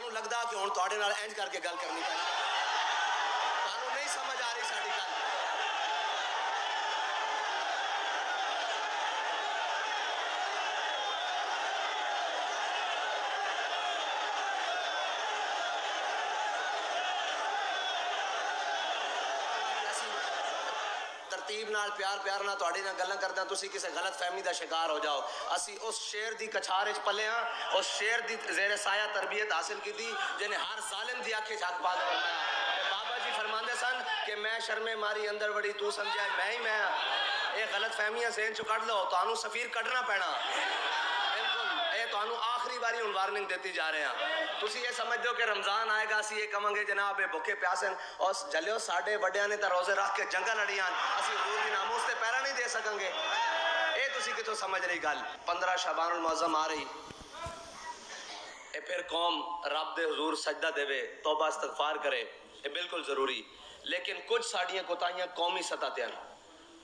سانو لگدا کہ ہن تواڈے نال اینج کر کے گل کرنی پئی تانوں نہیں سمجھ آ رہی ساڈی گل ترتیب نال پیار نال تواڈے نال گلاں کرداں تسی کسے غلط فہمی دا شکار ہو جاؤ اسی اس شیر دی کچھار وچ پلے ہاں اس شیر دی زیر سایہ تربیت حاصل کیتی جنے ہر ظالم دی اکھ وچ حق پا کے فرمایا بابا جی فرماندے سن کہ میں شرمے ماری اندر وڑی تو سمجھا میں ہی میں اے غلط فہمیاں ذہن چوں کڈ لو تانوں سفیر کڈنا پینا تانوں آخری باری ہن وارننگ دیتی جا رہے ہیں تسی یہ سمجھ دو کہ رمضان آئے گا اسی یہ کہاں گے جناب بھوکے پیاسن اور جلیو ساڈے وڈیاں نے تے روزے رکھ کے جنگاں لڑیاں اسی حضور دی ناموس تے پیرا نہیں دے سکیں گے اے تسی کتوں سمجھ رہی گل 15 شعبان المعظم آ رہی اے پھر قوم رب دے حضور سجدہ دے توبہ استغفار کرے اے بالکل ضروری لیکن کچھ ساڑیاں کوتاہیاں قومی سطح تے ہیں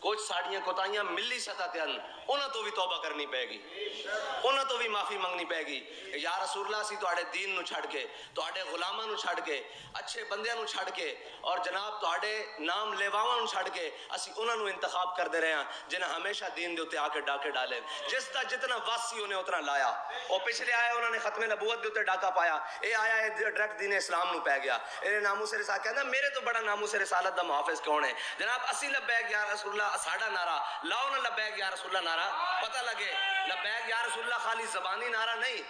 کچھ ساڑیاں کوتاہیاں ملی سطح تے ہیں انہاں تو بھی توبہ کرنی پائے گی انہاں تو بھی معافی منگنی پائے گی یا رسول اللہ اسی تواڈے دین نو چھڑ کے تواڈے غلاماں نو چھڑ کے اچھے بندیاں نو چھڑ کے اور جناب تواڈے نام لیواواں نو چھڑ کے اسی انہاں نو انتخاب کر دے رہے ہیں جنہاں ہمیشہ دین دے اوتے آ کے ڈاکے ڈالے جس دا جتنا واسی انہیں اتنا لایا او پچھلے آئے انہوں نے ختم نبوت دے اوتے ڈاکا پایا اے آیا اے ڈائریکٹ دین اسلام نو پہ گیا اے ناموس رسالت کہندا میرے تو بڑا ناموس رسالت دا محافظ کون ہے جناب اسی لبیک یا رسول اللہ ساڈا نعرہ لاؤ نہ لبیک یا رسول اللہ نعرہ پتہ لگے لبیک یا رسول اللہ خالی زبانی نعرہ نہیں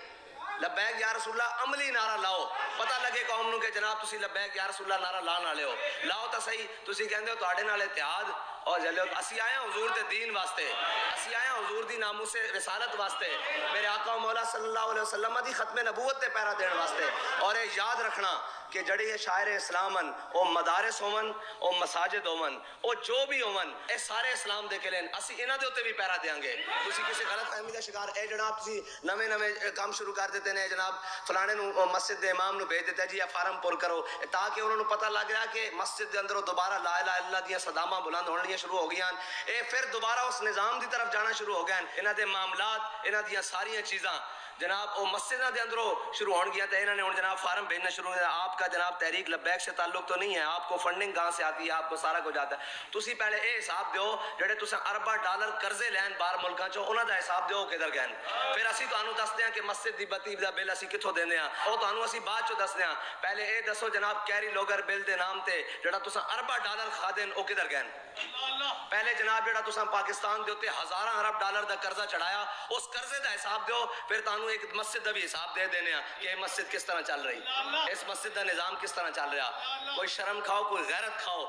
لبیک یا رسول اللہ عملی نعرہ لاؤ پتہ لگے قوم نو کہ جناب تسی لبیک یا رسول اللہ نعرہ لا نہ لیو لاؤ تا صحیح تسی کہندے ہو تواڈے نال اتحاد اور جلیو اسی آئے ہیں حضور دے دین واسطے اسی آئے ہیں حضور دی ناموس رسالت واسطے میرے آقا و مولا صلی اللہ علیہ وسلم دی ختم نبوت تے پیرا دین واسطے اور اے یاد رکھنا کہ جڑی یہ شاعر اسلامن او مدارس ہومن او مساجد ہومن او جو بھی ہومن اے سارے اسلام دے کے لین اسی انہاں دے اوتے بھی پیرا دیاں گے تسی کسی غلط فہمی دا شکار اے جناب تسی نویں کام شروع کر دیتے نے جناب فلانے نو مسجد دے امام نو بھیج دیتے جی یہ فارم پر کرو تاکہ انہوں نے پتہ لگ رہا کہ مسجد دے اندر دوبارہ لا الہ الا اللہ دیاں صداماں بلند ہونے شروع ہو گیاں اے پھر دوبارہ اس نظام دی طرف جانا شروع ہو گئے انہاں دے معاملات انہاں دیاں ساریاں چیزاں جناب او مسجدہ دے اندروں شروع ہون گیا تھا انہوں نے جناب فارم بھیجنا شروع کیا آپ کا جناب تحریک لبیک سے تعلق تو نہیں ہے آپ کو فنڈنگ کہاں سے آتی ہے آپ کو سارا کچھ آتا ہے تسی پہلے اے حساب دیو جڑے تساں ارباں ڈالر قرضے لین باہر ملکاں چوں انہاں دا حساب دیو کدھر گئے پھر اسی تانوں دسدے ہاں کہ مسجد دی بتی دا بل اسی کتھوں دیندے ہاں او تانوں اسی بعد چوں دسدے ہاں پہلے اے دسو جناب کیری لوگر بل دے نام تے جڑا تساں ارباں ڈالر کھا دین او کدھر گئے پہلے جناب جڑا تساں پاکستان دے اوتے ہزاراں ارب ڈالر دا قرضہ چڑھایا اس قرضے دا حساب دیو پھر تانوں ایک مسجد دا بھی حساب دے دینے ہیں کہ یہ مسجد کس طرح چل رہی اس مسجد دا نظام کس طرح چل رہا کوئی شرم کھاؤ کوئی غیرت کھاؤ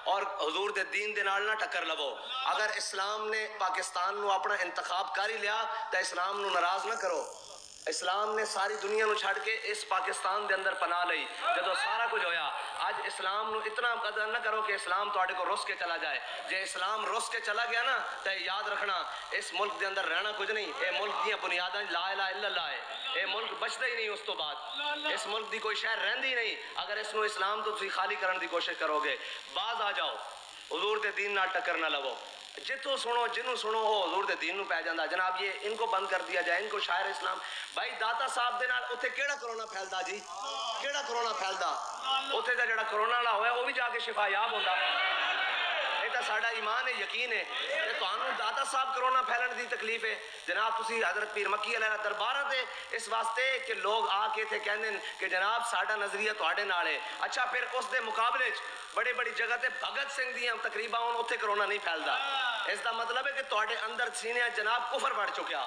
اور حضور دے دین دے نال نہ ٹکر لو اگر اسلام نے پاکستان نو اپنا انتخاب کر ہی لیا تو اسلام نو ناراض نہ کرو اسلام نے ساری دنیا نو چھڑ کے اس پاکستان دے اندر پناہ لئی جدو سارا کچھ ہویا آج اسلام نو اتنا قدر نہ کرو کہ اسلام تواڈے کو رس کے چلا جائے جے اسلام رس کے چلا گیا نا تو یاد رکھنا اس ملک دے اندر رہنا کچھ نہیں اے ملک دیاں بنیاداں لا الہ الا اللہ ہے اے ملک بچدا ہی نہیں اس تو بعد اس ملک دی کوئی شہر رہندی نہیں اگر اس نو اسلام تو تسی خالی کرن دی کوشش کرو گے باز آ جاؤ حضور دے دین نال ٹکر نہ لو جتوں سنو جنوں سنو وہ حضور دے دین نو پہ جاندا جناب یہ ان کو بند کر دیا جائے ان کو شاعر اسلام بھائی داتا صاحب دے نال اوتھے کیڑا کرونا پھیلدا جی کیڑا کرونا پھیلدا اوتھے دا جڑا کرونا والا ہویا وہ بھی جا کے شفا یاب ہوندا یہ تو ساڈا ایمان ہے یقین ہے کہ تانوں داتا صاحب کرونا پھیلن دی تکلیف ہے جناب تسی حضرت پیر مکی علیہ درباراں تے اس واسطے کہ لوگ آ کے تھے کہندے کہ جناب ساڈا نظریہ تواڈے نال ہے اچھا پھر اس دے مقابلے بڑے بڑی جگہ تے بھگت سنگھ دیاں تقریباں ہن اوتھے کرونا نہیں پھیلدا اس دا مطلب ہے کہ تواڈے اندر سینے جناب کفر بڑھ چکیا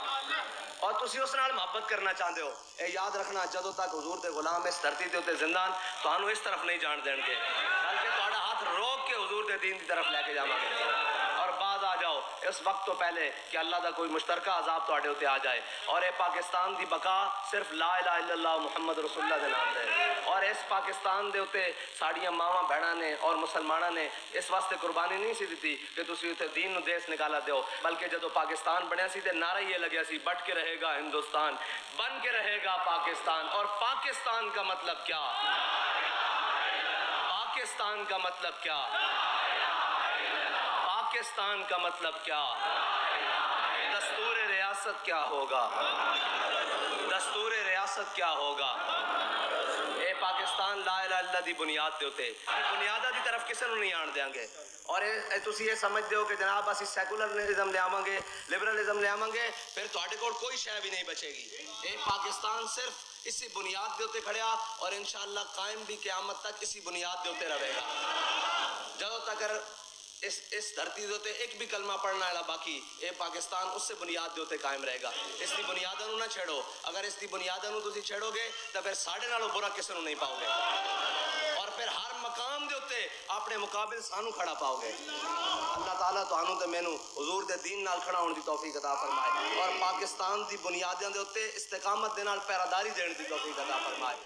اور تسی اس نال محبت کرنا چاہتے ہو اے یاد رکھنا جدوں تک حضور دے غلام اس دھرتی تے اوتے زندان تانوں اس طرف نہیں جان دین گے بلکہ تہاڈا ہاتھ روک کے حضور دے دین دی طرف لے کے جاواں گے اور بعد آ جاؤ اس وقت تو پہلے کہ اللہ دا کوئی مشترکہ عذاب تواڈے اوتے آ جائے اور اے پاکستان دی بقا صرف لا الہ الا اللہ محمد رسول اللہ دے نام تے اور اس پاکستان دے اوتے ساڈیاں ماواں بہناں نے اور مسلماناں نے اس واسطے قربانی نہیں سی دتی کہ تسی اوتے دین نو دیس نکالا دیو بلکہ جدو پاکستان بنیا سی تے نعرہ یہ لگیا سی بٹ کے رہے گا ہندوستان بن کے رہے گا پاکستان اور پاکستان کا مطلب کیا پاکستان کا مطلب کیا پاکستان کا مطلب کیا دستور ریاست کیا ہوگا دستور ریاست کیا ہوگا پاکستان لا الہ الا دی بنیاد دے ہوتے بنیادہ دی طرف کسے نوں نہیں آن دیاں گے. اور تسی یہ سمجھتے ہو کہ جناب اسی سیکولرزم لے آواں گے لبرلزم لے آواں گے پھر تہاڈے کول کوئی شے بھی نہیں بچے گی. یہ پاکستان صرف اسی بنیاد دے ہوتے کھڑیا اور انشاءاللہ قائم بھی قیامت تک اسی بنیاد دے ہوتے رہے گا. جدوں تک اس دھرتی دے ہوتے ایک بھی کلمہ پڑھنا ہے باقی اے پاکستان اس سے بنیاد دے ہوتے قائم رہے گا. اس دی بنیاداں نوں نہ چھیڑو. اگر اس دی بنیاداں نوں تسی چھیڑو گے تو پھر ساڈے نالوں برا کسے نوں نہیں پاؤ گے اور پھر ہر مقام دے ہوتے اپنے مقابل سانو کھڑا پاؤ گے. اللہ تعالیٰ تانوں تے مینوں حضور دے دین نال کھڑا ہون دی توفیق عطا فرمائے اور پاکستان دی بنیاداں دے ہوتے استقامت دے نال پہراداری دین دی توفیق عطا فرمائے.